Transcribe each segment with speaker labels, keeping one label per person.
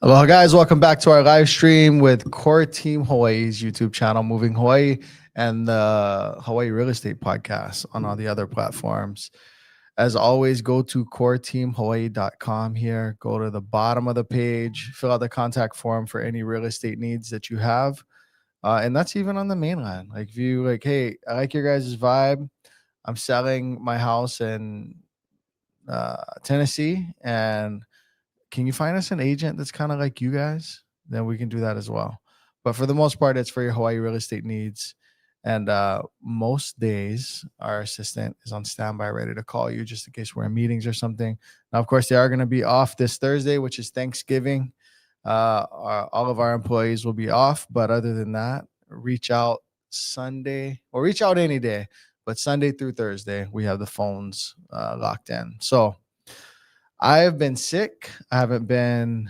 Speaker 1: Aloha, guys. Welcome back to our live stream with Core Team Hawaii's YouTube channel, Moving Hawaii, and the Hawaii Real Estate Podcast on all the other platforms. As always, go to coreteamhawaii.com here. Go to the bottom of the page, fill out the contact form for any real estate needs that you have. And that's even on the mainland. Like, if you like, hey, I like your guys' vibe. I'm selling my house in Tennessee, and can you find us an agent that's kind of like you guys? Then we can do that as well. But for the most part, it's for your Hawaii real estate needs. And most days, our assistant is on standby, ready to call you just in case we're in meetings or something. Now, of course, they are going to be off this Thursday, which is Thanksgiving. All of our employees will be off. But other than that, reach out Sunday or reach out any day. But Sunday through Thursday, we have the phones locked in. So I have been sick. I haven't been.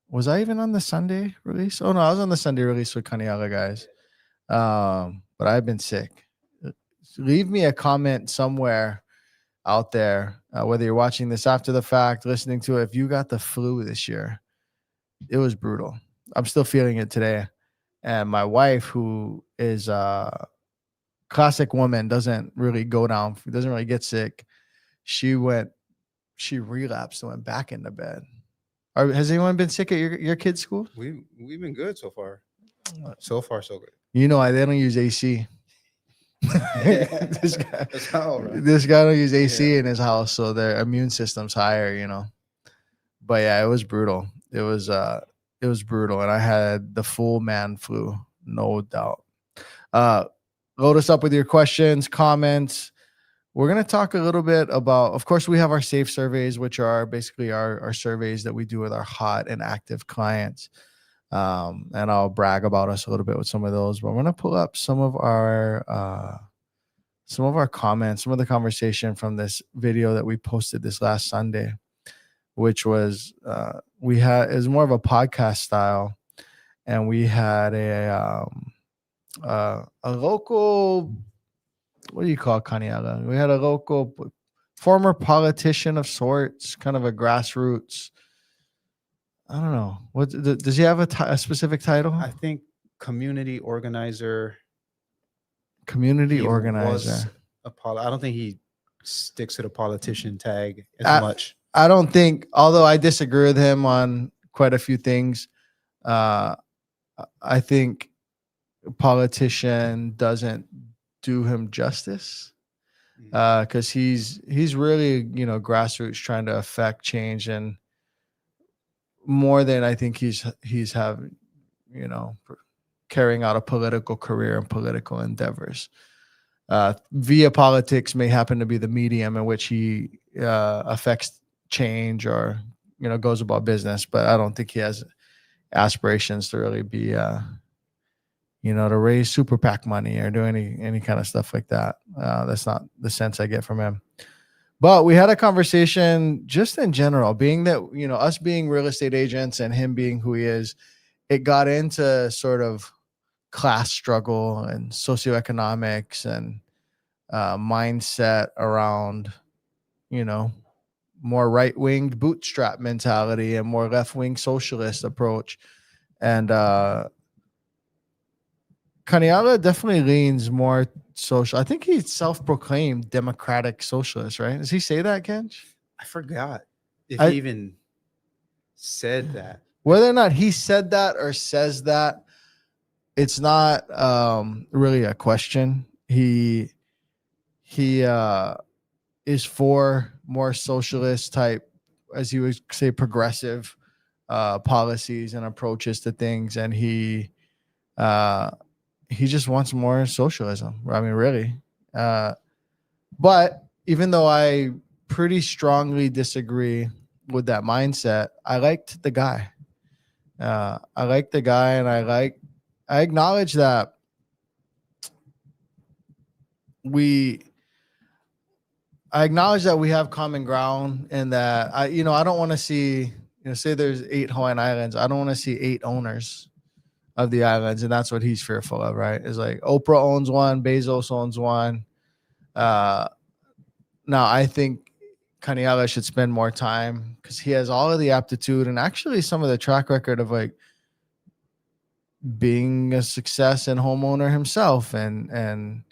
Speaker 1: Was I even on the Sunday release? Oh no, I was on the Sunday release with Kaniala, guys. But I've been sick. Leave me a comment somewhere out there, whether you're watching this after the fact, listening to it. If you got the flu this year, it was brutal. I'm still feeling it today. And my wife, who is a classic woman, doesn't really go down, doesn't really get sick. She relapsed and went back into bed. Has anyone been sick at your kid's school?
Speaker 2: We've been good so far. So far, so good.
Speaker 1: You know, they don't use AC. this guy don't use AC in his house, so their immune system's higher, you know. But yeah, it was brutal. It was brutal, and I had the full man flu, no doubt. Load us up with your questions, comments. We're going to talk a little bit about, of course, we have our safe surveys, which are basically our surveys that we do with our hot and active clients. And I'll brag about us a little bit with some of those, but I'm going to pull up some of our comments, some of the conversation from this video that we posted this last Sunday, which was, is more of a podcast style. And we had a local, what do you call Kaniala? We had a local former politician of sorts, kind of a grassroots. I don't know. What does he have a specific title?
Speaker 2: I think community organizer.
Speaker 1: Community organizer.
Speaker 2: I don't think he sticks to the politician tag as much.
Speaker 1: I don't think, although I disagree with him on quite a few things. I think politician doesn't do him justice, because he's really, you know, grassroots, trying to affect change, and more than I think he's having, you know, carrying out a political career and political endeavors. Via politics may happen to be the medium in which he affects change, or, you know, goes about business, but I don't think he has aspirations to really be you know, to raise super PAC money or do any kind of stuff like that. That's not the sense I get from him. But we had a conversation just in general, being that, you know, us being real estate agents and him being who he is, it got into sort of class struggle and socioeconomics and mindset around, you know, more right-wing bootstrap mentality and more left-wing socialist approach. And Kaniala definitely leans more social. I think he's self-proclaimed democratic socialist, right? Does he say that, Kench?
Speaker 2: I forgot if he even said that.
Speaker 1: Whether or not he said that or says that, it's not really a question. He is for more socialist type, as you would say, progressive policies and approaches to things, and he just wants more socialism. I mean, really. But even though I pretty strongly disagree with that mindset, I liked the guy. And I acknowledge that we have common ground, and that I don't want to see, say there's 8 Hawaiian Islands. I don't want to see 8 owners of the islands, and that's what he's fearful of, right? Is like Oprah owns one, Bezos owns one. Now I think Kaniela should spend more time because he has all of the aptitude and actually some of the track record of like being a success and homeowner himself, and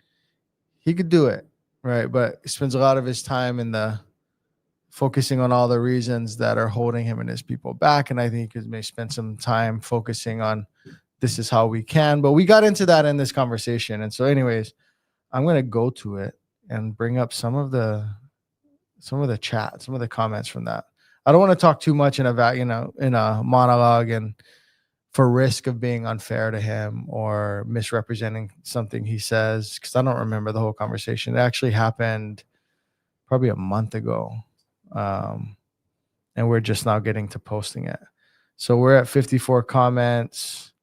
Speaker 1: he could do it, right? But he spends a lot of his time in the focusing on all the reasons that are holding him and his people back. And I think he may spend some time focusing on this is how we can. But we got into that in this conversation. And so, anyways, I'm gonna go to it and bring up some of the chat, some of the comments from that. I don't want to talk too much in a monologue and for risk of being unfair to him or misrepresenting something he says, because I don't remember the whole conversation. It actually happened probably a month ago. And we're just now getting to posting it. So we're at 54 comments.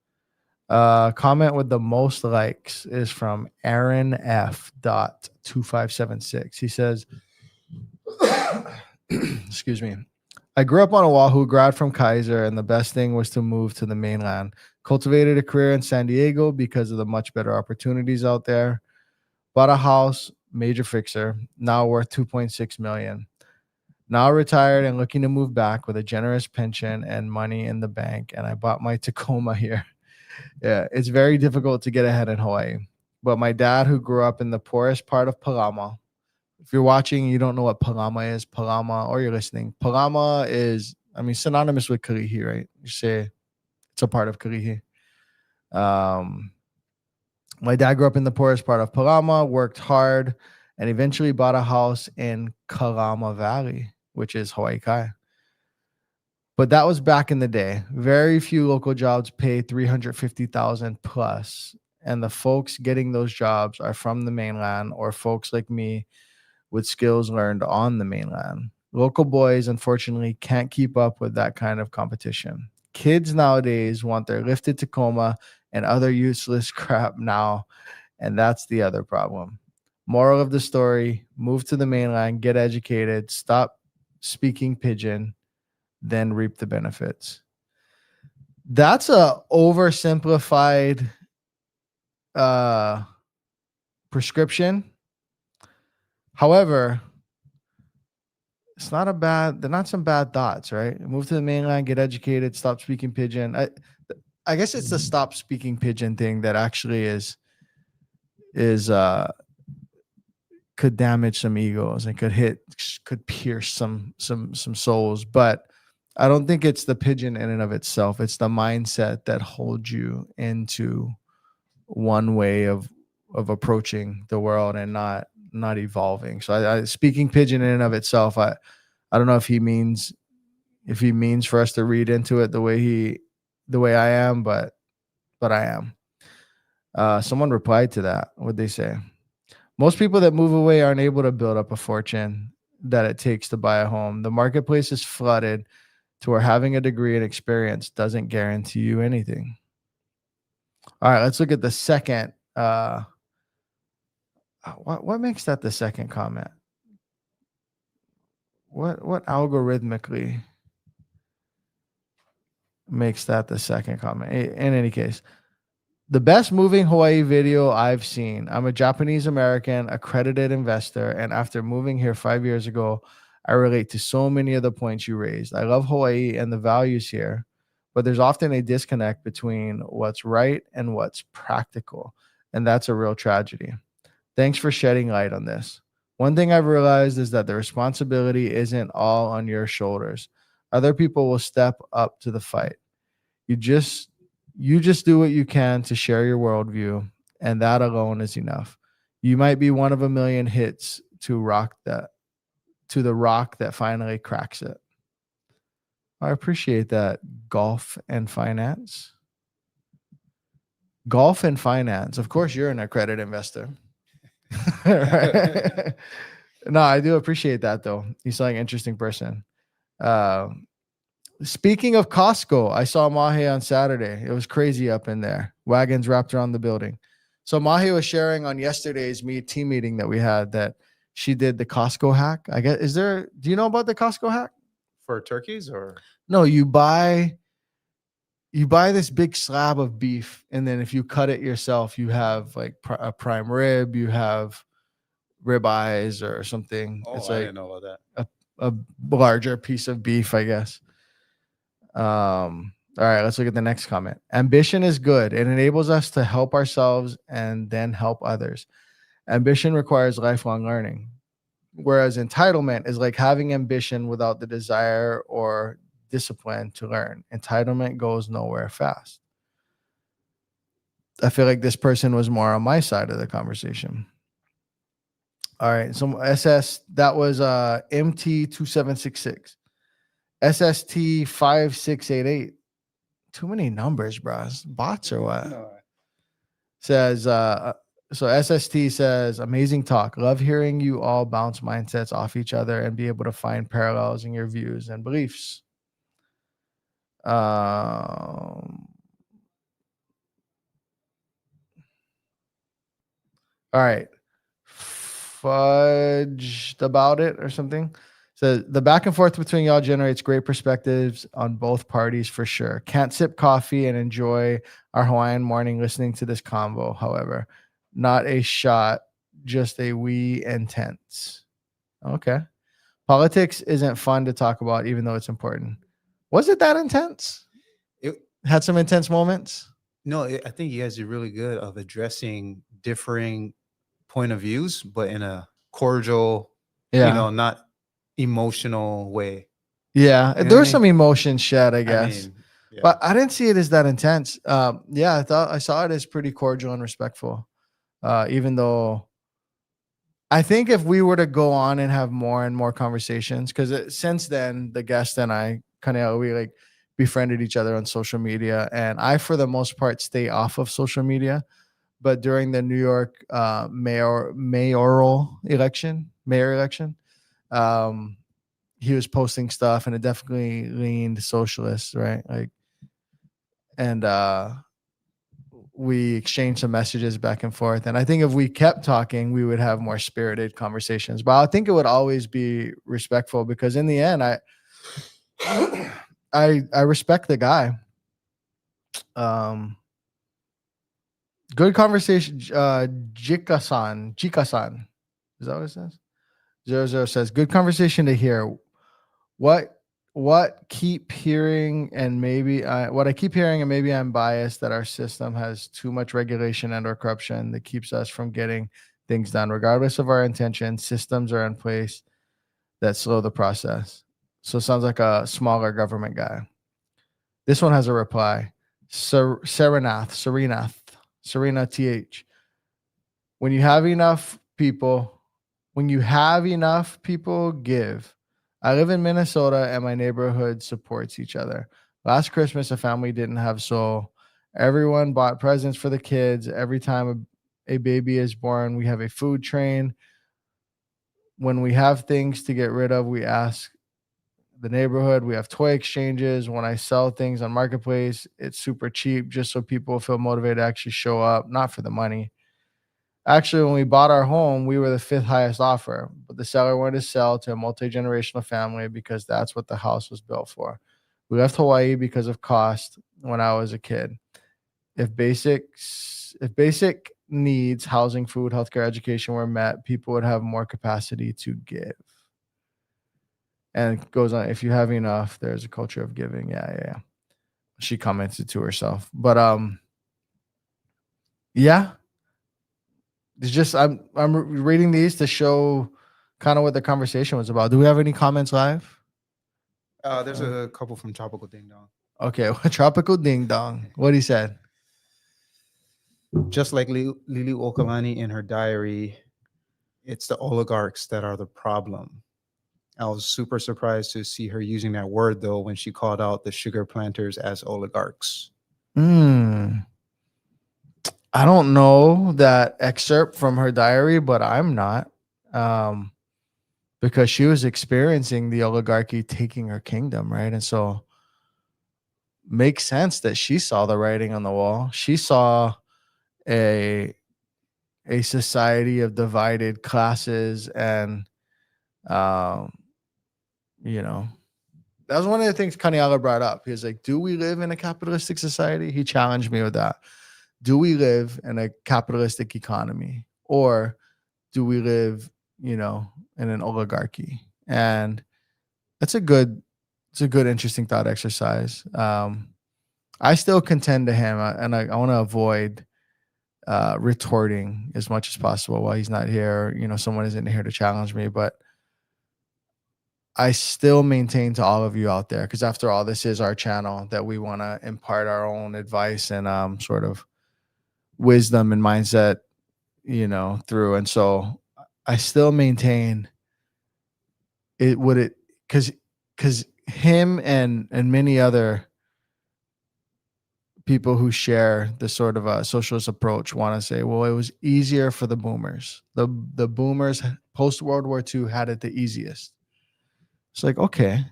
Speaker 1: Comment with the most likes is from Aaron F. 2576. He says, excuse me. I grew up on Oahu, grad from Kaiser, and the best thing was to move to the mainland. Cultivated a career in San Diego because of the much better opportunities out there. Bought a house, major fixer, now worth $2.6 million. Now retired and looking to move back with a generous pension and money in the bank. And I bought my Tacoma here. Yeah, it's very difficult to get ahead in Hawaii. But my dad, who grew up in the poorest part of Palama, if you're watching, you don't know what Palama is, Palama, or you're listening. Palama is, synonymous with Kalihi, right? You say it's a part of Kalihi. My dad grew up in the poorest part of Palama, worked hard, and eventually bought a house in Kalama Valley, which is Hawaii Kai. But that was back in the day. Very few local jobs pay $350,000 plus, and the folks getting those jobs are from the mainland or folks like me with skills learned on the mainland. Local boys, unfortunately, can't keep up with that kind of competition. Kids nowadays want their lifted Tacoma and other useless crap now, and that's the other problem. Moral of the story, move to the mainland, get educated, stop speaking pidgin, then reap the benefits. That's a oversimplified prescription. However, they're not some bad thoughts, right? Move to the mainland, get educated, stop speaking pidgin. I guess it's the stop speaking pidgin thing that actually could damage some egos and could pierce some souls. But I don't think it's the pidgin in and of itself. It's the mindset that holds you into one way of approaching the world and not evolving. So I speaking pidgin in and of itself, I don't know if he means for us to read into it the way I am, but I am. Someone replied to that. What'd they say? Most people that move away aren't able to build up a fortune that it takes to buy a home. The marketplace is flooded to where having a degree and experience doesn't guarantee you anything. All right, let's look at the second. What makes that the second comment? What algorithmically makes that the second comment? In any case, the best moving Hawaii video I've seen. I'm a Japanese American accredited investor, and after moving here 5 years ago, I relate to so many of the points you raised. I love Hawaii and the values here, but there's often a disconnect between what's right and what's practical, and that's a real tragedy. Thanks for shedding light on this. One thing I've realized is that the responsibility isn't all on your shoulders. Other people will step up to the fight. You just do what you can to share your worldview, and that alone is enough. You might be one of a million hits to the rock that finally cracks it. I appreciate that. Golf and finance. Golf and finance. Of course, you're an accredited investor. Right? No, I do appreciate that, though. You sound like an interesting person. Speaking of Costco, I saw Mahe on Saturday. It was crazy up in there. Wagons wrapped around the building. So Mahe was sharing on yesterday's team meeting that we had that she did the Costco hack. I guess, do you know about the Costco hack?
Speaker 2: For turkeys or?
Speaker 1: No, you buy this big slab of beef, and then if you cut it yourself, you have like a prime rib, you have rib eyes or something.
Speaker 2: Oh,
Speaker 1: it's
Speaker 2: I
Speaker 1: like
Speaker 2: didn't know about that.
Speaker 1: a larger piece of beef, I guess. All right, let's look at the next comment. Ambition is good. It enables us to help ourselves and then help others. Ambition requires lifelong learning, whereas entitlement is like having ambition without the desire or discipline to learn. Entitlement goes nowhere fast. I feel like this person was more on my side of the conversation. All right, so SS, that was MT2766. SST 5688. Too many numbers, bros. Bots or what?
Speaker 2: No,
Speaker 1: Says so SST says, amazing talk. Love hearing you all bounce mindsets off each other and be able to find parallels in your views and beliefs. All right. Fudged about it or something. So the back and forth between y'all generates great perspectives on both parties for sure. Can't sip coffee and enjoy our Hawaiian morning listening to this convo, however. Not a shot, just a wee intense. Okay. Politics isn't fun to talk about, even though it's important. Was it that intense?
Speaker 2: It,
Speaker 1: Had some intense moments?
Speaker 2: no, I think you guys are really good of addressing differing point of views, but in a cordial,
Speaker 1: Yeah.
Speaker 2: not emotional way.
Speaker 1: Yeah.
Speaker 2: You know
Speaker 1: There
Speaker 2: what I
Speaker 1: was some
Speaker 2: mean?
Speaker 1: emotion shed, I guess.
Speaker 2: Yeah.
Speaker 1: But I didn't see it as that intense. Yeah, I saw it as pretty cordial and respectful. Even though I think if we were to go on and have more and more conversations, because since then the guest and I we like befriended each other on social media, and I for the most part stay off of social media. But during the New York mayor election, um, he was posting stuff, and it definitely leaned socialist, right? Like, and we exchanged some messages back and forth. And I think if we kept talking, we would have more spirited conversations. But I think it would always be respectful, because in the end, I respect the guy. Good conversation. Jika-san. Is that what it says? 00 says, good conversation to hear. What keep hearing and maybe what I keep hearing, and maybe I'm biased, that our system has too much regulation and or corruption that keeps us from getting things done. Regardless of our intentions, systems are in place that slow the process. So it sounds like a smaller government guy. This one has a reply. Serena TH. When you have enough people, give. I live in Minnesota and my neighborhood supports each other. Last Christmas, a family didn't have soul. Everyone bought presents for the kids. Every time a baby is born, we have a food train. When we have things to get rid of, we ask the neighborhood. We have toy exchanges. When I sell things on Marketplace, it's super cheap just so people feel motivated to actually show up, not for the money. Actually, when we bought our home, we were the 5th highest offer, but the seller wanted to sell to a multi-generational family because that's what the house was built for. We left Hawaii because of cost when I was a kid. If basic needs, housing, food, healthcare, education were met, people would have more capacity to give. And it goes on, if you have enough, there's a culture of giving. Yeah. She commented to herself. But yeah. It's just I'm reading these to show kind of what the conversation was about. Do we have any comments live?
Speaker 2: There's a couple from Tropical Ding Dong.
Speaker 1: Okay, Tropical Ding Dong. What he said.
Speaker 2: Just like Lili Okalani in her diary, it's the oligarchs that are the problem. I was super surprised to see her using that word, though, when she called out the sugar planters as oligarchs.
Speaker 1: I don't know that excerpt from her diary, but I'm not, because she was experiencing the oligarchy taking her kingdom, right? And so makes sense that she saw the writing on the wall. She saw a society of divided classes, and that was one of the things Kaniala brought up. He was like, do we live in a capitalistic society? He challenged me with that. Do we live in a capitalistic economy, or do we live, in an oligarchy? And That's a good, it's a good, interesting thought exercise. I still contend to him, and I want to avoid retorting as much as possible while he's not here. Someone isn't here to challenge me, but I still maintain to all of you out there, because after all, this is our channel, that we want to impart our own advice and sort of wisdom and mindset, through. And so I still maintain it would it because him and many other people who share this sort of a socialist approach want to say, well, it was easier for the boomers. The boomers post World War II had it the easiest. It's like, okay,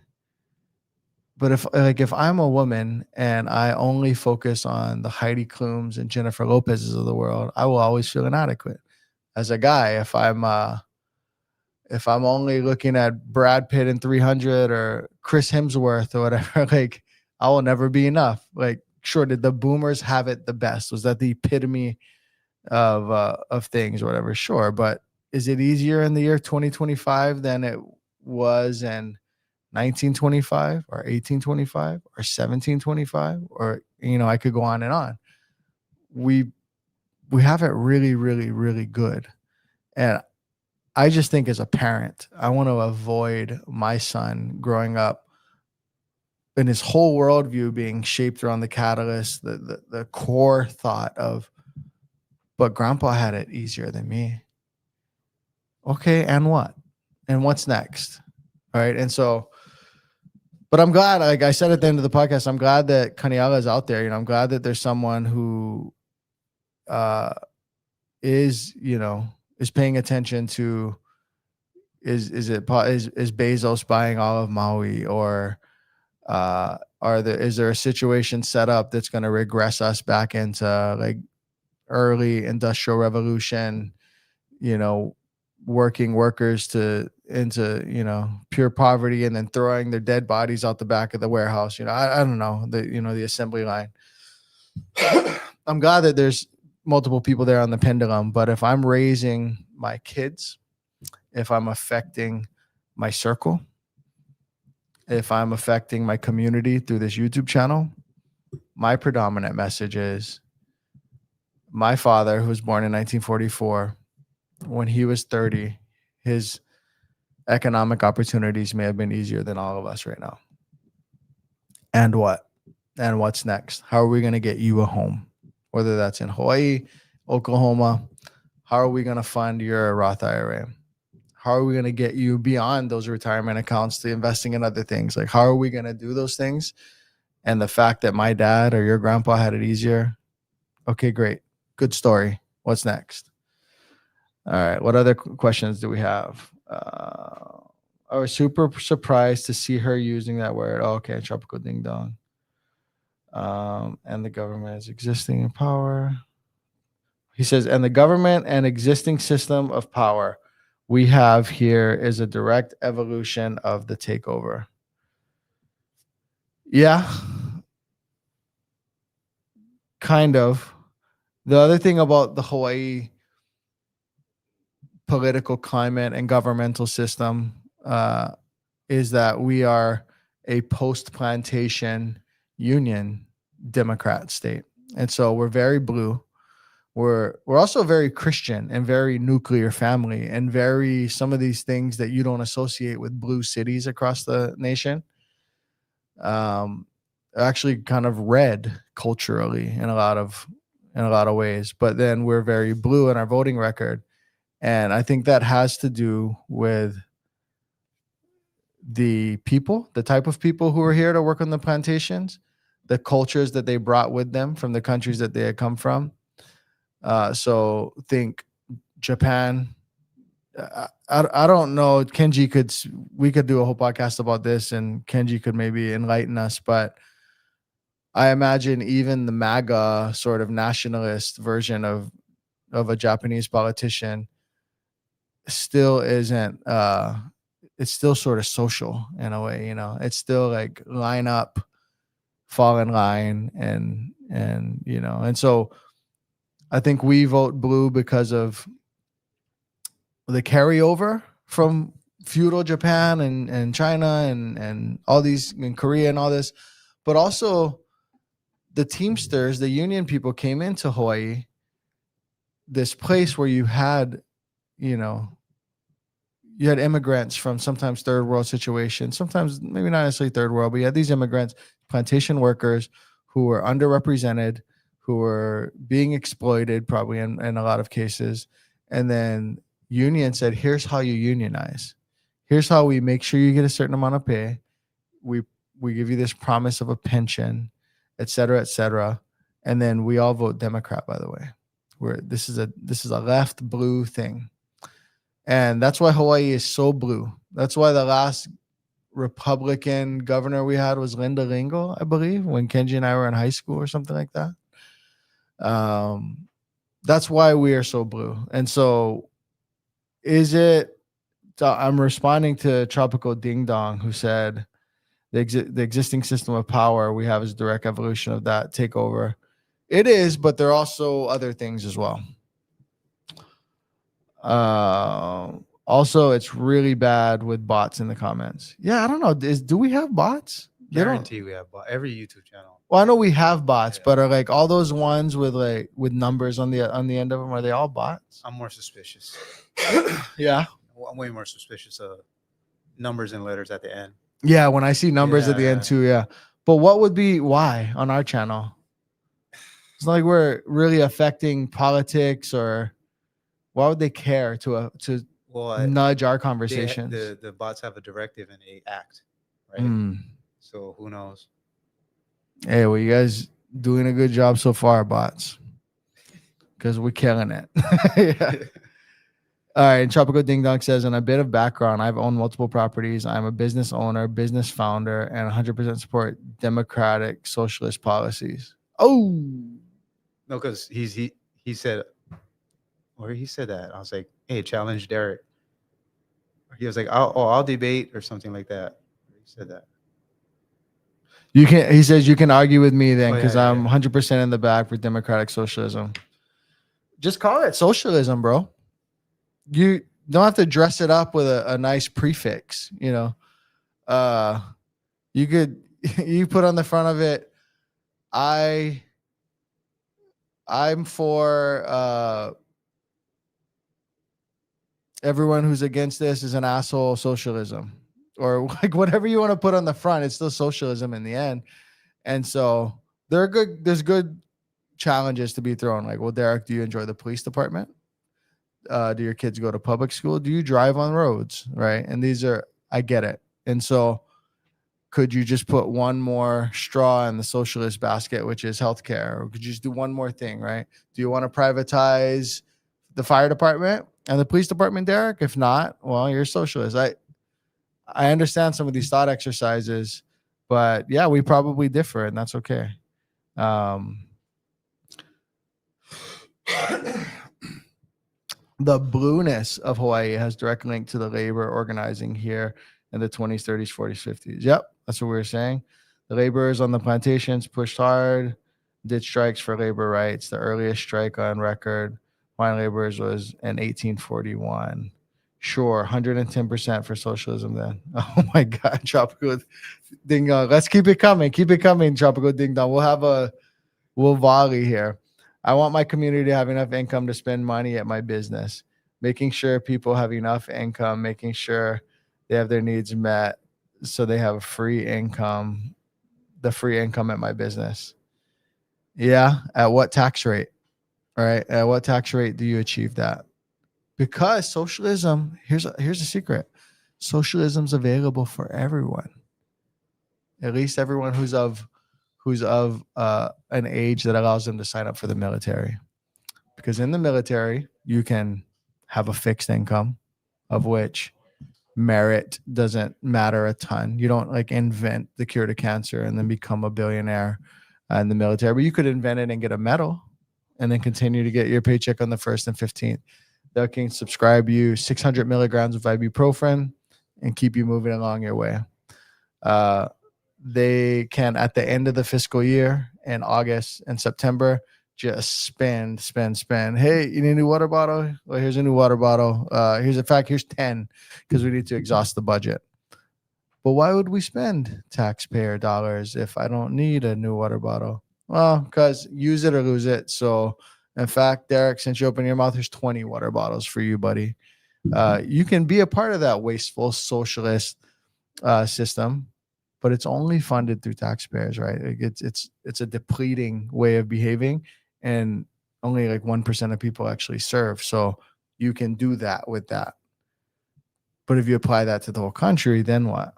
Speaker 1: but if I'm a woman and I only focus on the Heidi Klums and Jennifer Lopez's of the world, I will always feel inadequate. As a guy, if I'm only looking at Brad Pitt in 300 or Chris Hemsworth or whatever, like, I will never be enough. Like, sure, did the boomers have it the best? Was that the epitome of things or whatever? Sure, but is it easier in the year 2025 than it was in 1925 or 1825 or 1725? Or, I could go on and on. We have it really, really, really good. And I just think as a parent, I want to avoid my son growing up and his whole worldview being shaped around the catalyst, the core thought of, but grandpa had it easier than me. Okay, and what? And what's next? All right. And so, but I'm glad, like I said at the end of the podcast, I'm glad that Kaniala is out there. I'm glad that there's someone who is paying attention to, is Bezos buying all of Maui, or is there a situation set up that's going to regress us back into like early industrial revolution, working workers into pure poverty, and then throwing their dead bodies out the back of the warehouse. I don't know, the assembly line. I'm glad that there's multiple people there on the pendulum, but if I'm raising my kids, if I'm affecting my circle, if I'm affecting my community through this YouTube channel, my predominant message is my father, who was born in 1944, when he was 30, his economic opportunities may have been easier than all of us right now. And what? And what's next? How are we going to get you a home? Whether that's in Hawaii, Oklahoma, how are we going to fund your Roth IRA? How are we going to get you beyond those retirement accounts to investing in other things? Like, how are we going to do those things? And the fact that my dad or your grandpa had it easier. Okay, great. Good story. What's next? All right. What other questions do we have? I was super surprised to see her using that word. Oh, okay. Tropical ding dong. And the government is existing in power. He says, and the government and existing system of power we have here is a direct evolution of the takeover. Yeah, kind of. The other thing about the Hawaii political climate and governmental system is that we are a post-plantation union Democrat state. And so we're very blue. We're also very Christian and very nuclear family, and very some of these things that you don't associate with blue cities across the nation. Actually kind of red culturally in a lot of ways, but then we're very blue in our voting record. And I think that has to do with the people, the type of people who are here to work on the plantations, the cultures that they brought with them from the countries that they had come from. So think Japan. I don't know. We could do a whole podcast about this, and Kenji could maybe enlighten us, but I imagine even the MAGA sort of nationalist version of a Japanese politician still isn't, it's still sort of social in a way, it's still like line up, fall in line, and so I think we vote blue because of the carryover from feudal Japan and China and all these in Korea and all this, but also the Teamsters, the union people came into Hawaii, this place where you had, you know, you had immigrants from sometimes third world situations, sometimes maybe not necessarily third world, but you had these immigrants, plantation workers who were underrepresented, who were being exploited probably in a lot of cases. And then union said, here's how you unionize. Here's how we make sure you get a certain amount of pay. We we give you this promise of a pension, et cetera, et cetera. And then we all vote Democrat, by the way. This is a left blue thing. And that's why Hawaii is so blue. That's why the last Republican governor we had was Linda Lingle, I believe, when Kenji and I were in high school or something like that. That's why we are so blue. And so I'm responding to Tropical Ding Dong, who said the existing system of power we have is a direct evolution of that takeover. It is, but there are also other things as well. Also, it's really bad with bots in the comments. Yeah, I don't know. Do we have bots?
Speaker 2: Guarantee we have bots. Every YouTube channel.
Speaker 1: Well, I know we have bots, but are like all those ones with numbers on the end of them, are they all bots?
Speaker 2: I'm more suspicious.
Speaker 1: Yeah.
Speaker 2: I'm way more suspicious of numbers and letters at the end.
Speaker 1: Yeah, when I see numbers at the end too, yeah. But what would be why on our channel? It's not like we're really affecting politics, or why would they care to nudge our conversations?
Speaker 2: The bots have a directive and they act, right? So who knows?
Speaker 1: Hey, well, you guys doing a good job so far, bots, because we're killing it. Yeah. All right. Tropical Ding Dong says, in a bit of background, I've owned multiple properties. I'm a business owner, business founder, and 100% support democratic socialist policies. Oh,
Speaker 2: no, because he said, or he said that. I was like, hey, challenge Derek. He was like, I'll debate or something like that. He said that.
Speaker 1: You can. He says you can argue with me then, because I'm 100% in the back for democratic socialism. Just call it socialism, bro. You don't have to dress it up with a nice prefix. You know, you put on the front of it, I'm for everyone who's against this is an asshole socialism, or like whatever you want to put on the front. It's still socialism in the end. And so there's good challenges to be thrown. Like, well, Derek, do you enjoy the police department? Do your kids go to public school? Do you drive on roads? Right. And I get it. And so could you just put one more straw in the socialist basket, which is healthcare? Or could you just do one more thing? Right. Do you want to privatize the fire department and the police department, Derek? If not, well, you're a socialist. I understand some of these thought exercises, but yeah, we probably differ, and that's okay. The blueness of Hawaii has direct link to the labor organizing here in the 20s, 30s, 40s, 50s. Yep, that's what we were saying. The laborers on the plantations pushed hard, did strikes for labor rights. The earliest strike on record, Hawaiian laborers, was in 1841. Sure, 110% for socialism then. Oh my God, Tropical Ding Dong. Let's keep it coming. Keep it coming, Tropical Ding Dong. We'll volley here. I want my community to have enough income to spend money at my business, making sure people have enough income, making sure they have their needs met so they have free income, the free income at my business. Yeah. At what tax rate? All right. At what tax rate do you achieve that? Because socialism, here's a secret. Socialism's available for everyone. At least everyone who's of an age that allows them to sign up for the military. Because in the military, you can have a fixed income, of which merit doesn't matter a ton. You don't like invent the cure to cancer and then become a billionaire in the military, but you could invent it and get a medal and then continue to get your paycheck on the 1st and 15th. They can subscribe you 600 milligrams of ibuprofen and keep you moving along your way. They can, at the end of the fiscal year in August and September, just spend, spend, spend. Hey, you need a new water bottle? Well, here's a new water bottle. Here's 10 because we need to exhaust the budget. But why would we spend taxpayer dollars if I don't need a new water bottle? Well, because use it or lose it. So, in fact, Derek, since you opened your mouth, there's 20 water bottles for you, buddy. You can be a part of that wasteful socialist system, but it's only funded through taxpayers, right? Like it's a depleting way of behaving, and only like 1% of people actually serve. So you can do that with that. But if you apply that to the whole country, then what?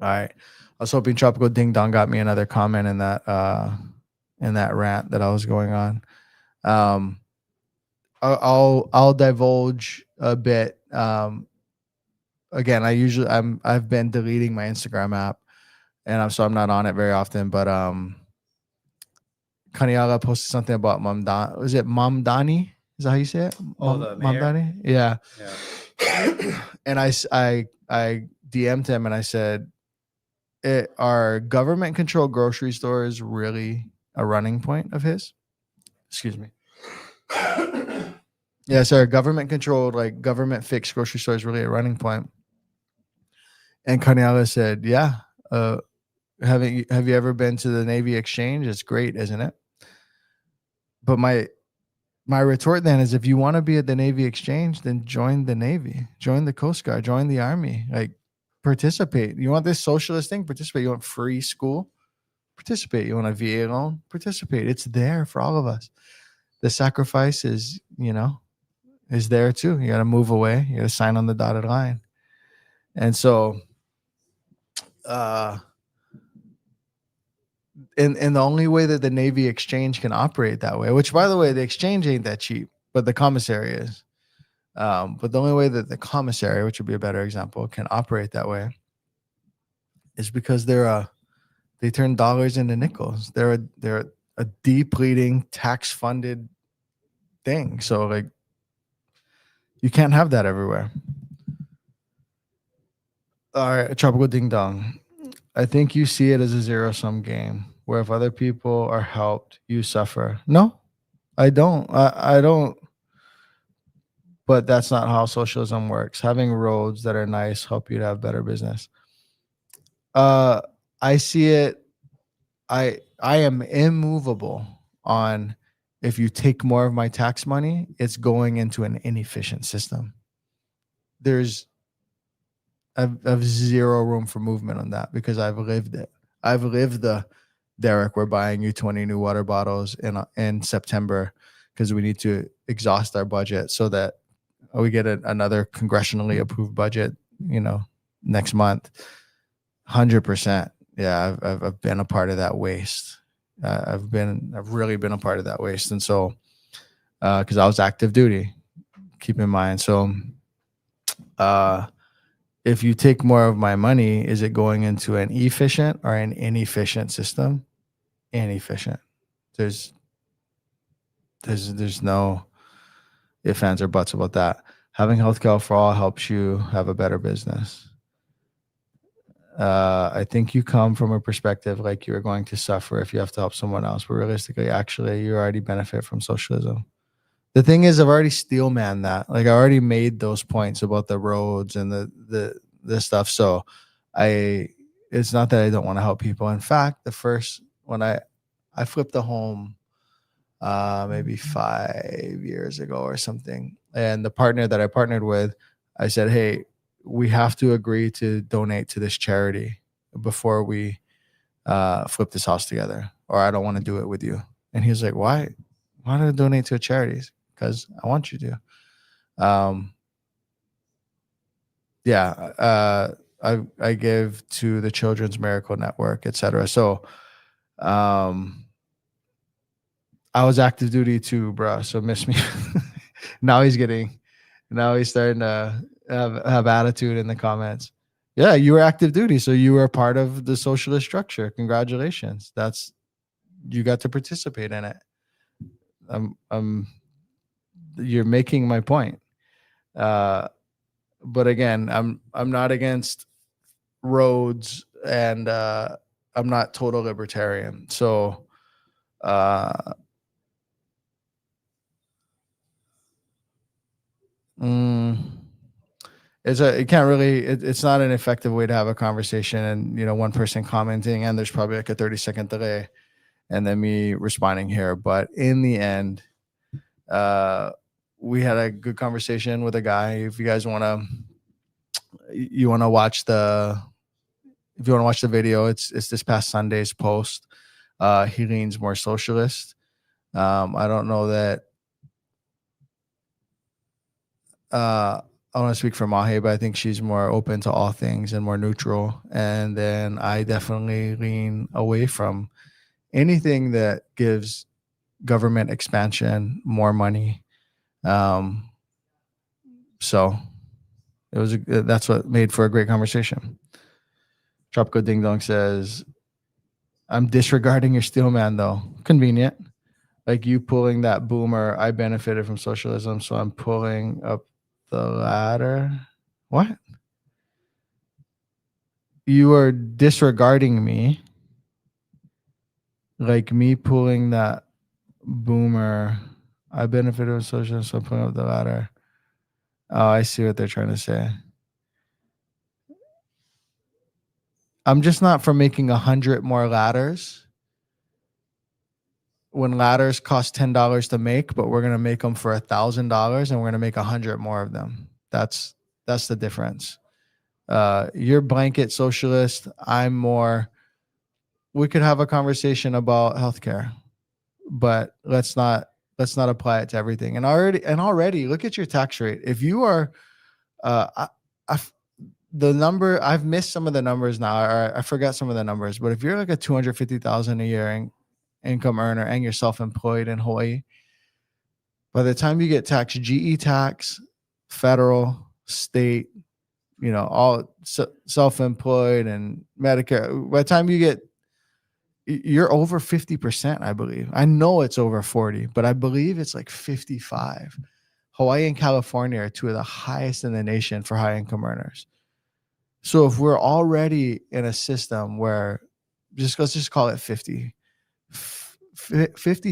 Speaker 1: All right. I was hoping Tropical Ding Dong got me another comment in that rant that I was going on. Um, I'll divulge a bit. Again, I've been deleting my Instagram app, and I'm not on it very often. But Kaniala posted something about Was it Mamdani? Is that how you say it?
Speaker 2: The mayor?
Speaker 1: Mamdani? Yeah.
Speaker 2: Yeah.
Speaker 1: And I DM'd him and I said, are government controlled grocery stores really a running point of his? Excuse me. Yeah, sir. Government controlled, like government fixed grocery stores really a running point. And Kaniala said, yeah. Have you ever been to the Navy Exchange? It's great, isn't it? But my retort then is, if you want to be at the Navy Exchange, then join the Navy, join the Coast Guard, join the Army, like participate. You want this socialist thing? Participate. You want free school? Participate. You want a VA loan? Participate. It's there for all of us. The sacrifice is there too. You got to move away. You got to sign on the dotted line. And so, and the only way that the Navy Exchange can operate that way, which by the way, the exchange ain't that cheap, but the commissary is. But the only way that the commissary, which would be a better example, can operate that way is because they turn dollars into nickels. They're a depleting tax funded thing. So like you can't have that everywhere. All right, Tropical Ding Dong. I think you see it as a zero-sum game where if other people are helped, you suffer. No, I don't. I don't. But that's not how socialism works. Having roads that are nice help you to have better business. I see it. I am immovable on, if you take more of my tax money, it's going into an inefficient system. I've zero room for movement on that because I've lived it. I've lived Derek, we're buying you 20 new water bottles in September because we need to exhaust our budget so that we get another congressionally approved budget, next month. 100%. Yeah, I've been a part of that waste. I've really been a part of that waste. And so, because I was active duty, keep in mind. So, if you take more of my money, is it going into an efficient or an inefficient system? Inefficient. There's no ifs, ands, or buts about that. Having healthcare for all helps you have a better business. I think you come from a perspective like you're going to suffer if you have to help someone else, but realistically, actually, you already benefit from socialism. The thing is, I've already steel man that. Like I already made those points about the roads and the stuff. So it's not that I don't want to help people. In fact, when I flipped a home maybe 5 years ago or something, and the partner that I partnered with, I said, hey, we have to agree to donate to this charity before we flip this house together, or I don't want to do it with you. And he's like, why do I donate to a charity? Because I want you to. I give to the Children's Miracle Network, etc. So I was active duty too, bro. So miss me. Now he's starting to have attitude in the comments. Yeah, you were active duty, so you were part of the socialist structure. Congratulations. You got to participate in it. You're making my point. But again, I'm not against roads, and I'm not total libertarian. So Mm, it can't really, it's not an effective way to have a conversation. And, one person commenting, and there's probably like a 30-second delay, and then me responding here. But in the end, we had a good conversation with a guy. If you guys you want to watch the video, it's this past Sunday's post. He leans more socialist. I don't know that I want to speak for Mahe, but I think she's more open to all things and more neutral. And then I definitely lean away from anything that gives government expansion more money. So that's what made for a great conversation. Tropical Ding Dong says, I'm disregarding your steel man though. Convenient. Like you pulling that boomer, I benefited from socialism, so I'm pulling up the ladder. What? You are disregarding me. Like me pulling that boomer, I benefited from socialism, so I'm pulling up the ladder. Oh, I see what they're trying to say. I'm just not for making 100 more ladders when ladders cost $10 to make, but we're gonna make them for $1,000 and we're gonna make 100 more of them. That's the difference. You're blanket socialist. I'm more. We could have a conversation about healthcare, but let's not apply it to everything. And already look at your tax rate. If you are, the number, I've missed some of the numbers now. Or I forgot some of the numbers. But if you're like a 250,000 a year income earner and you're self-employed in Hawaii, by the time you get taxed, GE tax, federal, state, all self-employed and Medicare, by the time you're over 50%, I believe. I know it's over 40, but I believe it's like 55. Hawaii and California are two of the highest in the nation for high income earners. So if we're already in a system where let's just call it 50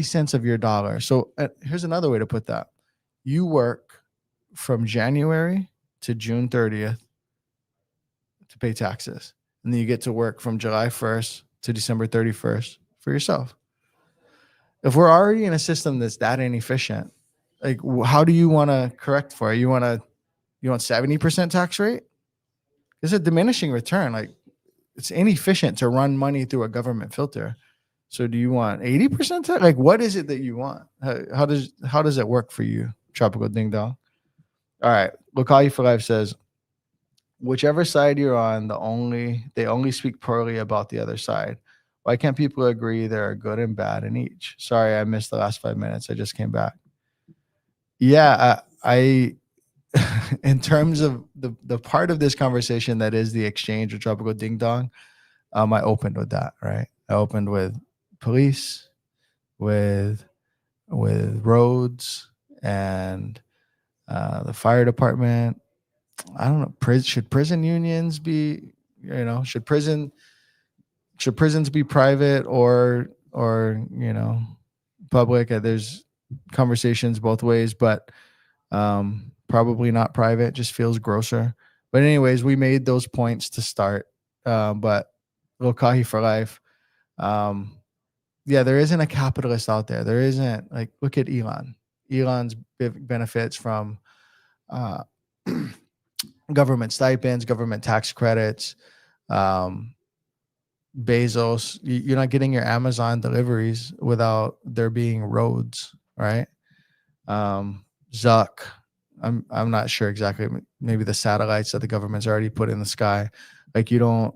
Speaker 1: cents of your dollar. So here's another way to put that. You work from January to June 30th to pay taxes. And then you get to work from July 1st to December 31st for yourself. If we're already in a system that's that inefficient, like how do you want to correct for it? You want 70% tax rate? It's a diminishing return. Like it's inefficient to run money through a government filter. So do you want 80% tax? Like what is it that you want? How does it work for you? Tropical Ding Dong. All right. Lukai for Life says, whichever side you're on, they only speak poorly about the other side. Why can't people agree there are good and bad in each? Sorry, I missed the last 5 minutes. I just came back. Yeah, I in terms of the part of this conversation that is the exchange with Tropical Ding Dong, I opened with that, right? I opened with police, with roads, and the fire department. I don't know. Should prison unions be? Should prisons be private or public? There's conversations both ways, but probably not private. Just feels grosser. But anyways, we made those points to start. But Lokahi for Life. Yeah, there isn't a capitalist out there. There isn't, like, look at Elon. Elon's benefits from government stipends, government tax credits. Bezos, you're not getting your Amazon deliveries without there being roads, right? Zuck, I'm not sure exactly. Maybe the satellites that the government's already put in the sky, like you don't,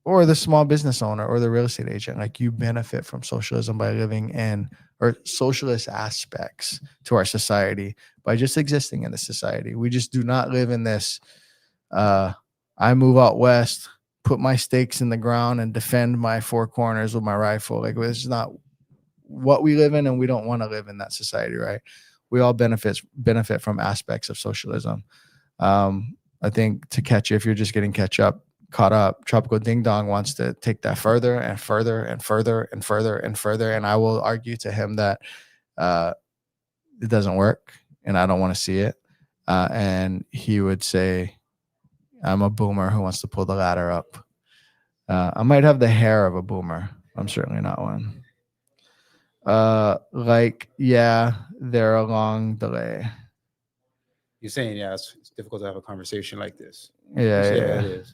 Speaker 1: or the small business owner or the real estate agent, like you benefit from socialism by living in, or socialist aspects to our society by just existing in the society. We just do not live in this. I move out west, put my stakes in the ground, and defend my four corners with my rifle. Like this is not what we live in, and we don't want to live in that society, right? We all benefit from aspects of socialism. I think to catch you, if you're just getting caught up, Tropical Ding Dong wants to take that further and further and further and further and further. And I will argue to him that it doesn't work. and I don't want to see it. And he would say, I'm a boomer who wants to pull the ladder up. I might have the hair of a boomer. I'm certainly not one. Like, yeah, they're a long delay.
Speaker 2: You're saying, yeah, it's difficult to have a conversation like this.
Speaker 1: Yeah,
Speaker 2: Yeah, it
Speaker 1: yeah.
Speaker 2: is.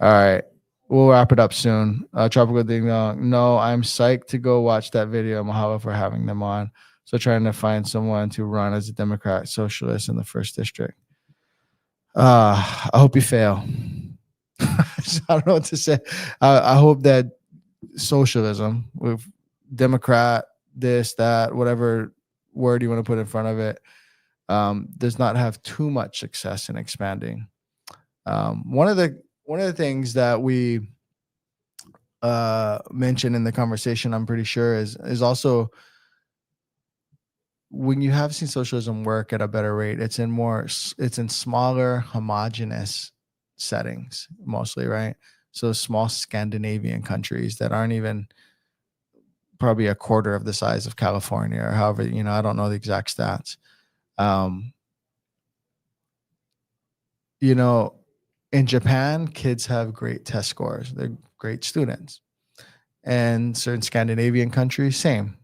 Speaker 1: All right. We'll wrap it up soon. Tropical Ding Dong. No, I'm psyched to go watch that video. Mahalo for having them on. So trying to find someone to run as a Democrat socialist in the first district. I hope you fail. I don't know what to say. I hope that socialism with Democrat, this, that, whatever word you want to put in front of it, does not have too much success in expanding. One of the things that we mentioned in the conversation, I'm pretty sure, is also when you have seen socialism work at a better rate, it's in smaller, homogenous settings mostly, right? So small Scandinavian countries that aren't even probably a quarter of the size of California or however, I don't know the exact stats. Um, in Japan, kids have great test scores. They're great students. And certain Scandinavian countries, same.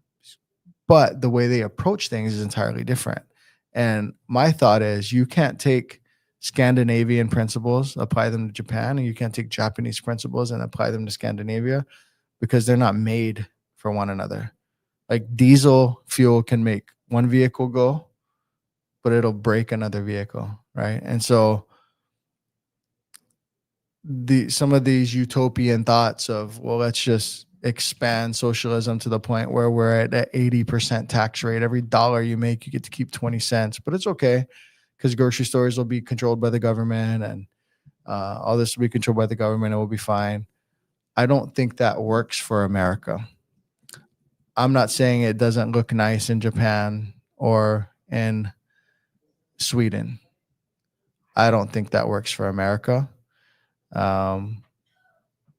Speaker 1: But the way they approach things is entirely different. And my thought is you can't take Scandinavian principles, apply them to Japan, and you can't take Japanese principles and apply them to Scandinavia because they're not made for one another. Like diesel fuel can make one vehicle go, but it'll break another vehicle, right? And so some of these utopian thoughts of, well, let's just expand socialism to the point where we're at an 80% tax rate. Every dollar you make, you get to keep 20 cents, but it's okay because grocery stores will be controlled by the government and all this will be controlled by the government. It will be fine. I don't think that works for America. I'm not saying it doesn't look nice in Japan or in Sweden. I don't think that works for America. Um,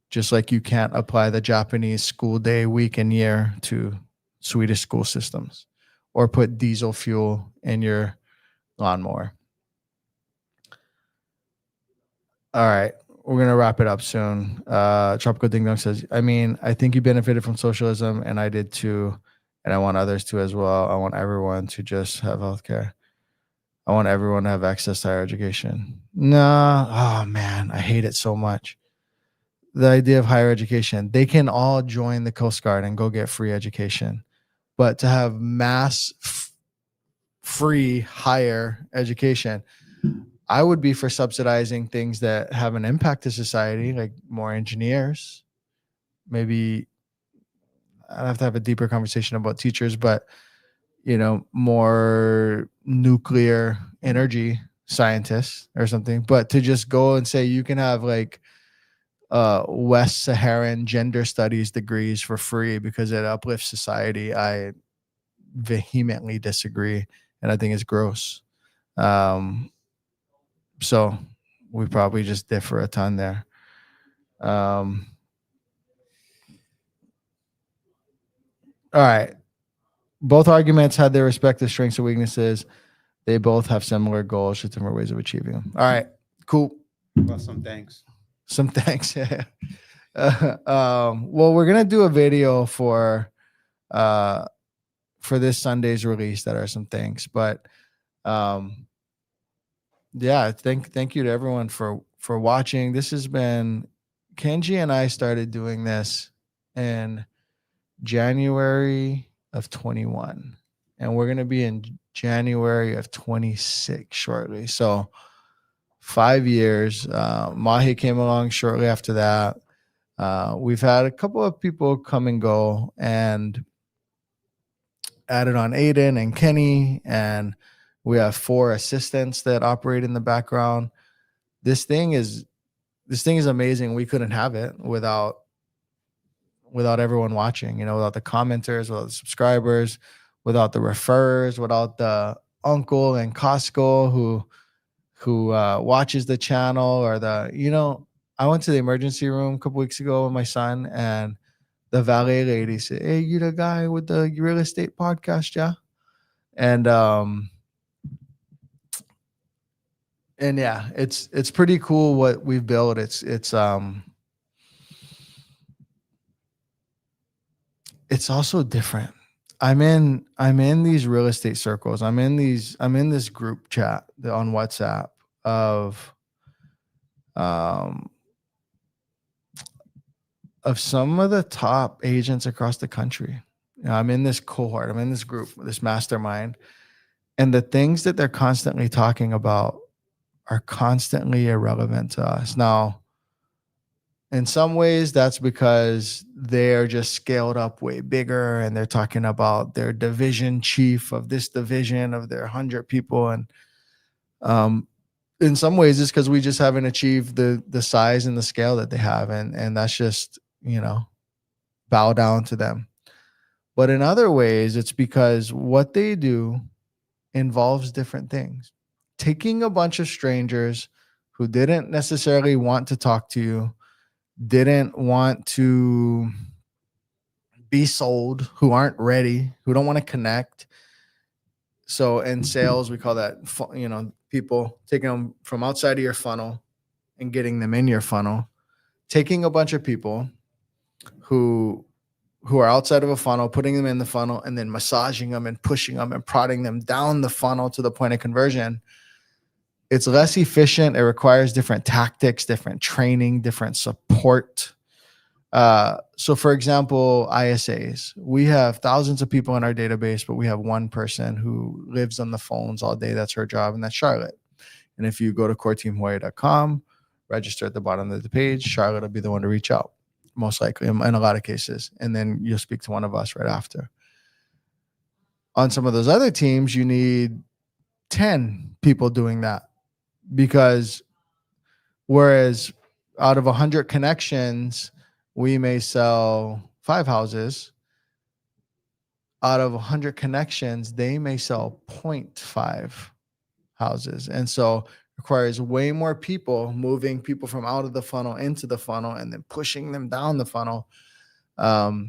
Speaker 1: just like you can't apply the Japanese school day, week, and year to Swedish school systems or put diesel fuel in your lawnmower. All right. We're going to wrap it up soon. Tropical Ding Dong says, I think you benefited from socialism, and I did too. And I want others to as well. I want everyone to just have healthcare. I want everyone to have access to higher education. No. Oh, man. I hate it so much. The idea of higher education, they can all join the Coast Guard and go get free education. But to have mass free higher education, I would be for subsidizing things that have an impact to society, like more engineers. Maybe I'd have to have a deeper conversation about teachers, but more nuclear energy scientists or something. But to just go and say you can have like West Saharan gender studies degrees for free because it uplifts society, I vehemently disagree, and I think it's gross. So we probably just differ a ton there. All right. Both arguments had their respective strengths and weaknesses. They both have similar goals, just different ways of achieving them. All right. Cool.
Speaker 2: Well, some thanks.
Speaker 1: Some thanks. Yeah. Well, we're gonna do a video for this Sunday's release that are some thanks, but yeah, thank you to everyone for watching. This has been Kenji and I started doing this in January of 21, and we're gonna be in January of 26 shortly. So 5 years. Mahi came along shortly after that. We've had a couple of people come and go and added on Aiden and Kenny, and we have 4 assistants that operate in the background. This thing is amazing. We couldn't have it without everyone watching, without the commenters, without the subscribers, without the referrers, without the uncle and Costco who watches the channel, or I went to the emergency room a couple weeks ago with my son, and the valet lady said, "Hey, you the guy with the real estate podcast, yeah?" And And yeah, it's pretty cool what we've built. It's also different. I'm in these real estate circles. I'm in this group chat on WhatsApp of um of some of the top agents across the country. I'm in this cohort, I'm in this group, this mastermind, and the things that they're constantly talking about are constantly irrelevant to us. Now, in some ways, that's because they're just scaled up way bigger and they're talking about their division chief of this division of their 100 people. And um, in some ways, it's because we just haven't achieved the size and the scale that they have. And that's just, bow down to them. But in other ways, it's because what they do involves different things. Taking a bunch of strangers who didn't necessarily want to talk to you, didn't want to be sold, who aren't ready, who don't want to connect. So in sales, we call that, people taking them from outside of your funnel and getting them in your funnel. Taking a bunch of people who are outside of a funnel, putting them in the funnel, and then massaging them and pushing them and prodding them down the funnel to the point of conversion. It's less efficient. It requires different tactics, different training, different support. So for example, ISAs, we have thousands of people in our database, but we have one person who lives on the phones all day. That's her job, and that's Charlotte. And if you go to coreteamhawaii.com, register at the bottom of the page, Charlotte will be the one to reach out, most likely in a lot of cases. And then you'll speak to one of us right after. On some of those other teams, you need 10 people doing that, because whereas out of 100 connections, we may sell 5 houses. Out of 100 connections, they may sell 0.5 houses. And so it requires way more people, moving people from out of the funnel into the funnel and then pushing them down the funnel. All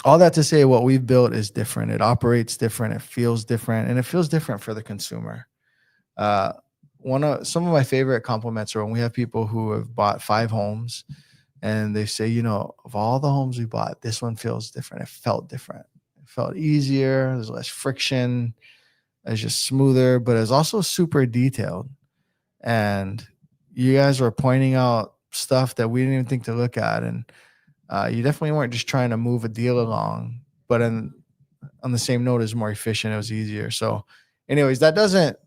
Speaker 1: that to say, what we've built is different. It operates different. It feels different, and it feels different for the consumer. Some of my favorite compliments are when we have people who have bought 5 homes and they say, of all the homes we bought, this one feels different. It felt different. It felt easier. There's less friction. It's just smoother, but it's also super detailed. And you guys were pointing out stuff that we didn't even think to look at. And you definitely weren't just trying to move a deal along, but on the same note, is more efficient. It was easier. So anyways, that doesn't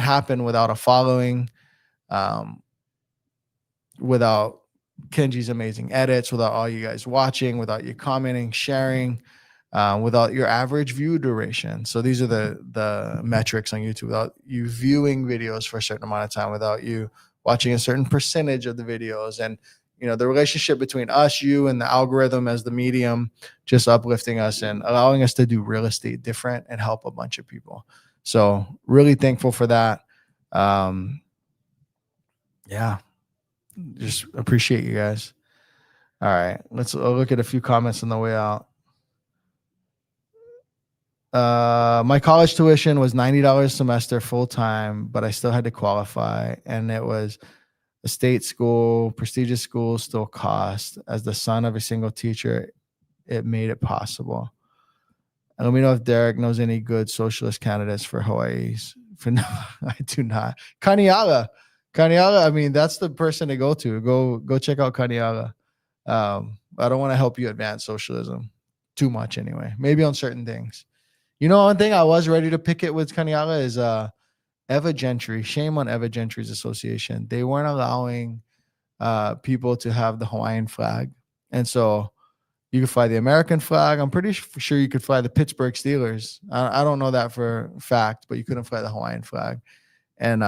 Speaker 1: happen without a following, without Kenji's amazing edits, without all you guys watching, without you commenting, sharing, without your average view duration. So these are the metrics on YouTube. Without you viewing videos for a certain amount of time, without you watching a certain percentage of the videos, and the relationship between us, you, and the algorithm as the medium, just uplifting us and allowing us to do real estate different and help a bunch of people. So really thankful for that. Yeah, just appreciate you guys. All right, let's look at a few comments on the way out. My college tuition was $90 a semester full time, but I still had to qualify, and it was a state school, prestigious school, still cost. As the son of a single teacher, it made it possible. And let me know if Derek knows any good socialist candidates for Hawaii's. For now, I do not. Kaniala. I mean, that's the person to go to. Go check out Kaniala. I don't want to help you advance socialism too much anyway. Maybe on certain things. One thing I was ready to pick it with Kaniala is Eva Gentry. Shame on Eva Gentry's association. They weren't allowing people to have the Hawaiian flag. And so you could fly the American flag. I'm pretty sure you could fly the Pittsburgh Steelers. I don't know that for a fact, but you couldn't fly the Hawaiian flag. And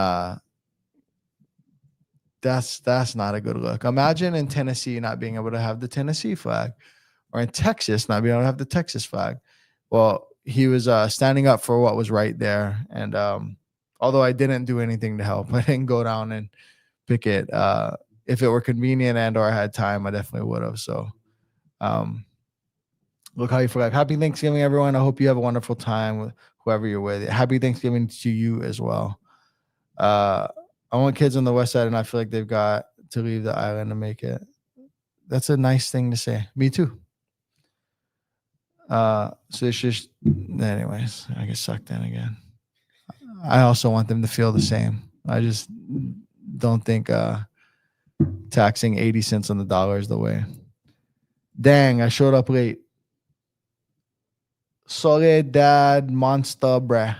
Speaker 1: that's not a good look. Imagine in Tennessee not being able to have the Tennessee flag, or in Texas not being able to have the Texas flag. Well, he was standing up for what was right there. And although I didn't do anything to help, I didn't go down and pick it. If it were convenient and or I had time, I definitely would have. So look how you flag. Happy Thanksgiving, everyone. I hope you have a wonderful time with whoever you're with. Happy Thanksgiving to you as well. I want kids on the west side, and I feel like they've got to leave the island to make it. That's a nice thing to say. Me too. So it's just, anyways, I get sucked in again. I also want them to feel the same. I just don't think taxing 80 cents on the dollar is the way. Dang, I showed up late. Soledad monster, bruh.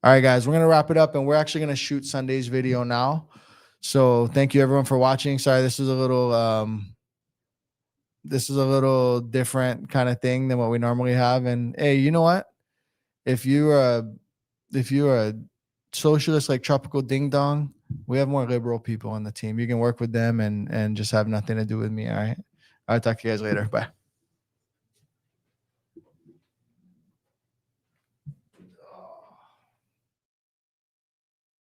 Speaker 1: All right, guys, we're going to wrap it up, and we're actually going to shoot Sunday's video now. So thank you, everyone, for watching. Sorry, this is a little different kind of thing than what we normally have. And hey, you know what? If you're a socialist like Tropical Ding Dong, we have more liberal people on the team. You can work with them and just have nothing to do with me. All right. I'll talk to you guys later. Bye.